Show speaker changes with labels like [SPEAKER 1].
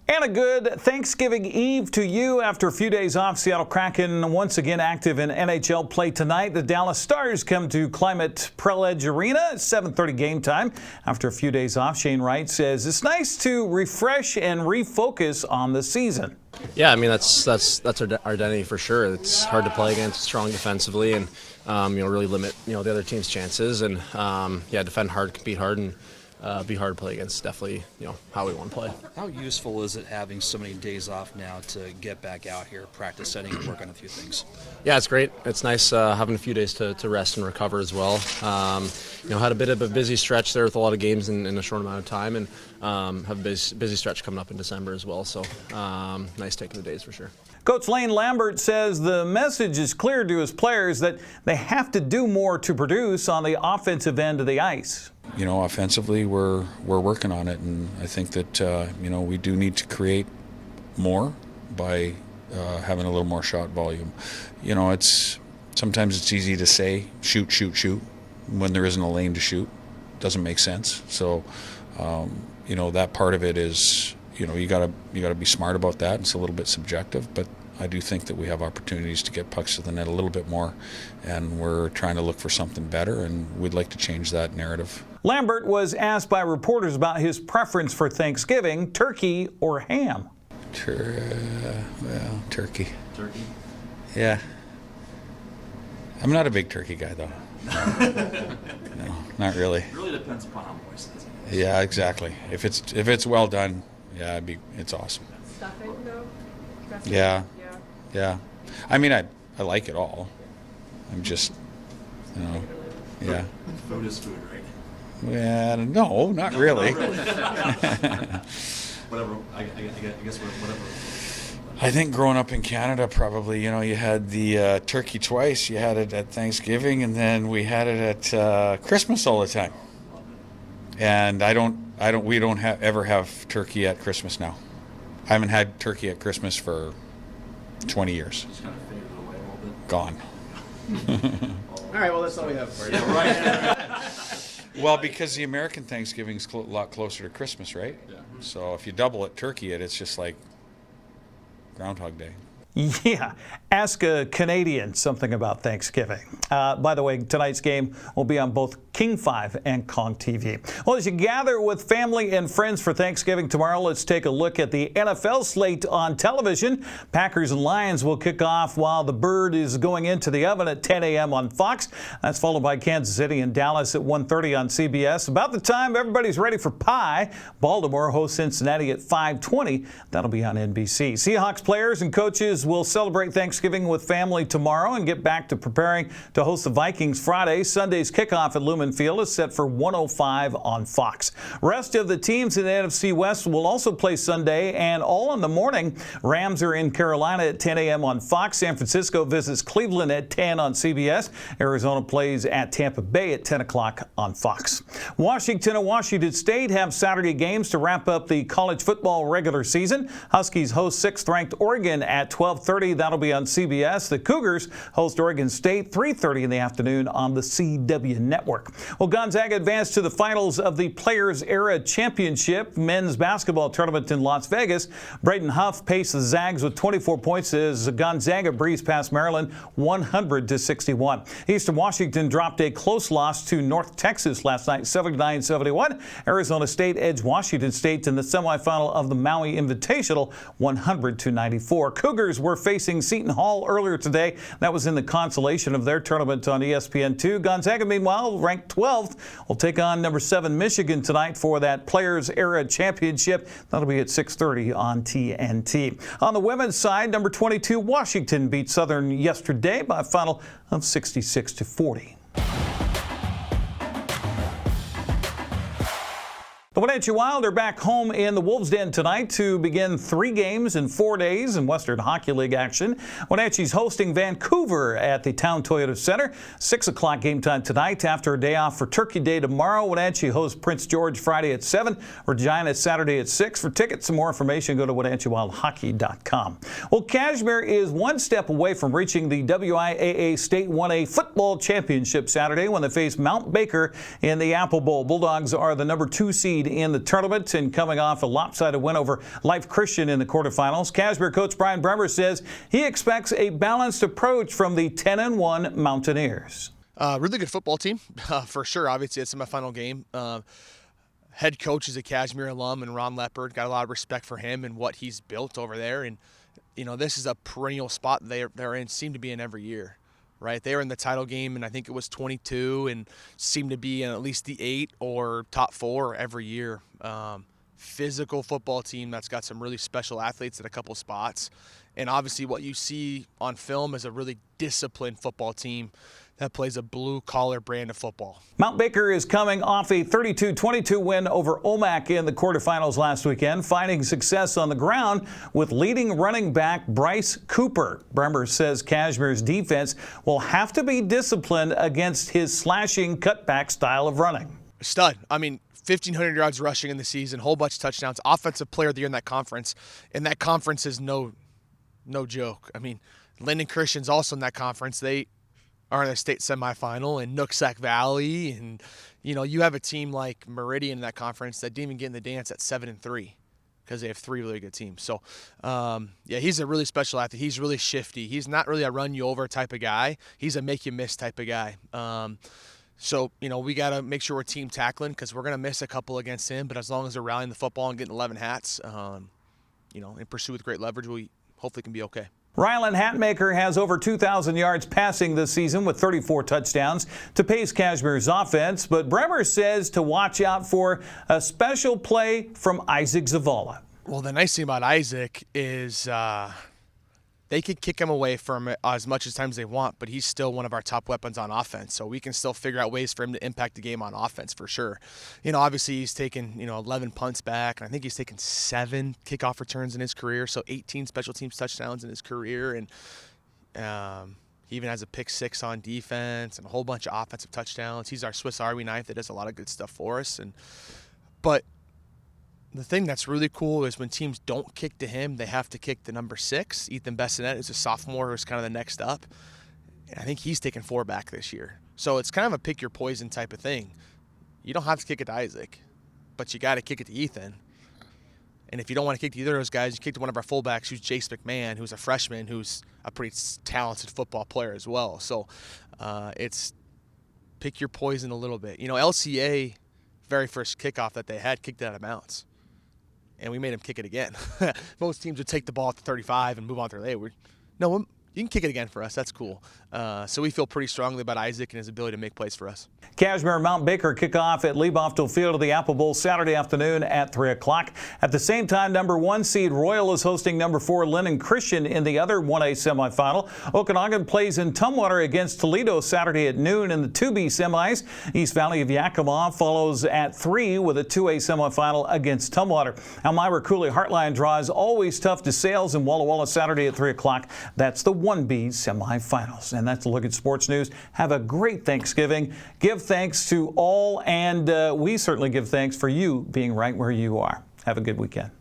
[SPEAKER 1] And a good Thanksgiving Eve to you. After a few days off, Seattle Kraken once again active in NHL play tonight. The Dallas Stars come to Climate Preledge Arena at 7:30 game time. After a few days off, Shane Wright says it's nice to refresh and refocus on the season.
[SPEAKER 2] Yeah, I mean that's our identity for sure. It's hard to play against, strong defensively, and really limit the other team's chances, and defend hard, compete hard, and be hard to play against. Definitely, how we want to play.
[SPEAKER 3] How useful is it having so many days off now to get back out here, practice setting, and work on a few things?
[SPEAKER 2] Yeah, it's great. It's nice having a few days to rest and recover as well. Had a bit of a busy stretch there with a lot of games in a short amount of time, and have a busy stretch coming up in December as well. So nice taking the days for sure.
[SPEAKER 1] Coach Lane Lambert says the message is clear to his players that they have to do more to produce on the offensive end of the ice.
[SPEAKER 4] Offensively, we're working on it, and I think that we do need to create more by having a little more shot volume. Sometimes it's easy to say shoot when there isn't a lane to shoot. Doesn't make sense. So that part of it is you gotta be smart about that. It's a little bit subjective, but I do think that we have opportunities to get pucks to the net a little bit more, and we're trying to look for something better, and we'd like to change that narrative.
[SPEAKER 1] Lambert was asked by reporters about his preference for Thanksgiving, turkey or ham.
[SPEAKER 4] Turkey.
[SPEAKER 3] Turkey?
[SPEAKER 4] Yeah. I'm not a big turkey guy, though. No, not really.
[SPEAKER 3] It really depends upon how moist it is.
[SPEAKER 4] Yeah, exactly. If it's well done, yeah, it's awesome.
[SPEAKER 5] Stuffing, though?
[SPEAKER 4] Yeah. I mean, I like it all. I'm just, yeah.
[SPEAKER 3] Food is food, right?
[SPEAKER 4] Well, no, not really.
[SPEAKER 3] Whatever. I guess whatever.
[SPEAKER 4] I think growing up in Canada, probably, you had the turkey twice. You had it at Thanksgiving, and then we had it at Christmas all the time. And we don't ever have turkey at Christmas now. I haven't had turkey at Christmas for 20 years.
[SPEAKER 3] Just kind of faded away a little bit.
[SPEAKER 4] Gone.
[SPEAKER 6] All right, well, that's all we have for you.
[SPEAKER 3] Right.
[SPEAKER 4] Well, because the American Thanksgiving's a lot closer to Christmas, right?
[SPEAKER 3] Yeah.
[SPEAKER 4] So if you double it, turkey it's just like Groundhog Day.
[SPEAKER 1] Yeah, ask a Canadian something about Thanksgiving. By the way, tonight's game will be on both King 5 and Kong TV. Well, as you gather with family and friends for Thanksgiving tomorrow, let's take a look at the NFL slate on television. Packers and Lions will kick off while the bird is going into the oven at 10 a.m. on Fox. That's followed by Kansas City and Dallas at 1:30 on CBS. About the time everybody's ready for pie, Baltimore hosts Cincinnati at 5:20. That'll be on NBC. Seahawks players and coaches will celebrate Thanksgiving with family tomorrow and get back to preparing to host the Vikings Friday. Sunday's kickoff at Lumen Field is set for 1:05 on Fox. Rest of the teams in the NFC West will also play Sunday and all in the morning. Rams are in Carolina at 10 a.m. on Fox. San Francisco visits Cleveland at 10 on CBS. Arizona plays at Tampa Bay at 10 o'clock on Fox. Washington and Washington State have Saturday games to wrap up the college football regular season. Huskies host 6th-ranked Oregon at 12:30. That'll be on CBS. The Cougars host Oregon State 3:30 in the afternoon on the CW network. Well, Gonzaga advanced to the finals of the Players Era Championship men's basketball tournament in Las Vegas. Braden Huff paced the Zags with 24 points as Gonzaga breezed past Maryland 100-61. Eastern Washington dropped a close loss to North Texas last night, 79-71. Arizona State edged Washington State in the semifinal of the Maui Invitational 100-94. Cougars were facing Seton Hall earlier today. That was in the consolation of their tournament on ESPN2. Gonzaga, meanwhile, ranked 12th, will take on number 7 Michigan tonight for that Players Era Championship. That'll be at 6:30 on TNT. On the women's side, number 22 Washington beat Southern yesterday by a final of 66-40. The Wenatchee Wild are back home in the Wolves' Den tonight to begin 3 games in 4 days in Western Hockey League action. Wenatchee's hosting Vancouver at the Town Toyota Center. 6 o'clock game time tonight after a day off for Turkey Day tomorrow. Wenatchee hosts Prince George Friday at 7. Regina Saturday at 6. For tickets and more information, go to WenatcheeWildHockey.com. Well, Cashmere is one step away from reaching the WIAA State 1A Football Championship Saturday when they face Mount Baker in the Apple Bowl. Bulldogs are the number 2 seed seed in the tournament and coming off a lopsided win over Life Christian in the quarterfinals. Cashmere coach Bryan Bremer says he expects a balanced approach from the 10-1 Mountaineers.
[SPEAKER 5] Really good football team, for sure. Obviously, it's a semifinal game. Head coach is a Cashmere alum, and Ron Leopard. Got a lot of respect for him and what he's built over there. And, you know, this is a perennial spot they're in, seem to be in every year, right? They were in the title game, and I think it was 22, and seem to be in at least the 8 or top 4 every year. Physical football team that's got some really special athletes at a couple spots. And obviously what you see on film is a really disciplined football team that plays a blue-collar brand of football.
[SPEAKER 1] Mount Baker is coming off a 32-22 win over Omak in the quarterfinals last weekend, finding success on the ground with leading running back Bryce Cooper. Bremer says Cashmere's defense will have to be disciplined against his slashing cutback style of running.
[SPEAKER 5] Stud. I mean, 1,500 yards rushing in the season, whole bunch of touchdowns, offensive player of the year in that conference. And that conference is no joke. I mean, Linden Christian's also in that conference. They are in the state semifinal, and Nooksack Valley, and you know, you have a team like Meridian in that conference that didn't even get in the dance at 7-3 because they have 3 really good teams. So yeah, he's a really special athlete. He's really shifty. He's not really a run you over type of guy. He's a make you miss type of guy. So, you know, we got to make sure we're team tackling because we're going to miss a couple against him, but as long as they're rallying the football and getting 11 hats, you know, and pursue with great leverage, we hopefully can be okay.
[SPEAKER 1] Ryland Hatmaker has over 2,000 yards passing this season with 34 touchdowns to pace Cashmere's offense, but Bremer says to watch out for a special play from Isaac Zavala.
[SPEAKER 5] Well, the nice thing about Isaac is they could kick him away from it as much as times they want, but he's still one of our top weapons on offense. So we can still figure out ways for him to impact the game on offense for sure. You know, obviously he's taken, 11 punts back, and I think he's taken 7 kickoff returns in his career, so 18 special teams touchdowns in his career. And he even has a pick 6 on defense and a whole bunch of offensive touchdowns. He's our Swiss Army knife that does a lot of good stuff for us. But the thing that's really cool is when teams don't kick to him, they have to kick to number 6, Ethan Bessonette, who's a sophomore, who's kind of the next up. And I think he's taken 4 back this year. So it's kind of a pick your poison type of thing. You don't have to kick it to Isaac, but you got to kick it to Ethan. And if you don't want to kick to either of those guys, you kick to one of our fullbacks, who's Jace McMahon, who's a freshman, who's a pretty talented football player as well. So it's pick your poison a little bit. You know, LCA, very first kickoff that they had, kicked it out of bounds. And we made him kick it again. Most teams would take the ball at the 35 and move on to their way. No, you can kick it again for us. That's cool. So we feel pretty strongly about Isaac and his ability to make plays for us.
[SPEAKER 1] Cashmere and Mount Baker kick off at Lieboftel Field of the Apple Bowl Saturday afternoon at 3 o'clock. At the same time, number 1 seed Royal is hosting number 4 Linden Christian in the other 1A semifinal. Okanagan plays in Tumwater against Toledo Saturday at noon in the 2B semis. East Valley of Yakima follows at 3 with a 2A semifinal against Tumwater. Elmira Cooley Heartline draws Always Tough DeSales in Walla Walla Saturday at 3 o'clock. That's the 1B semifinals. And that's a look at sports news. Have a great Thanksgiving. Give thanks to all, and we certainly give thanks for you being right where you are. Have a good weekend.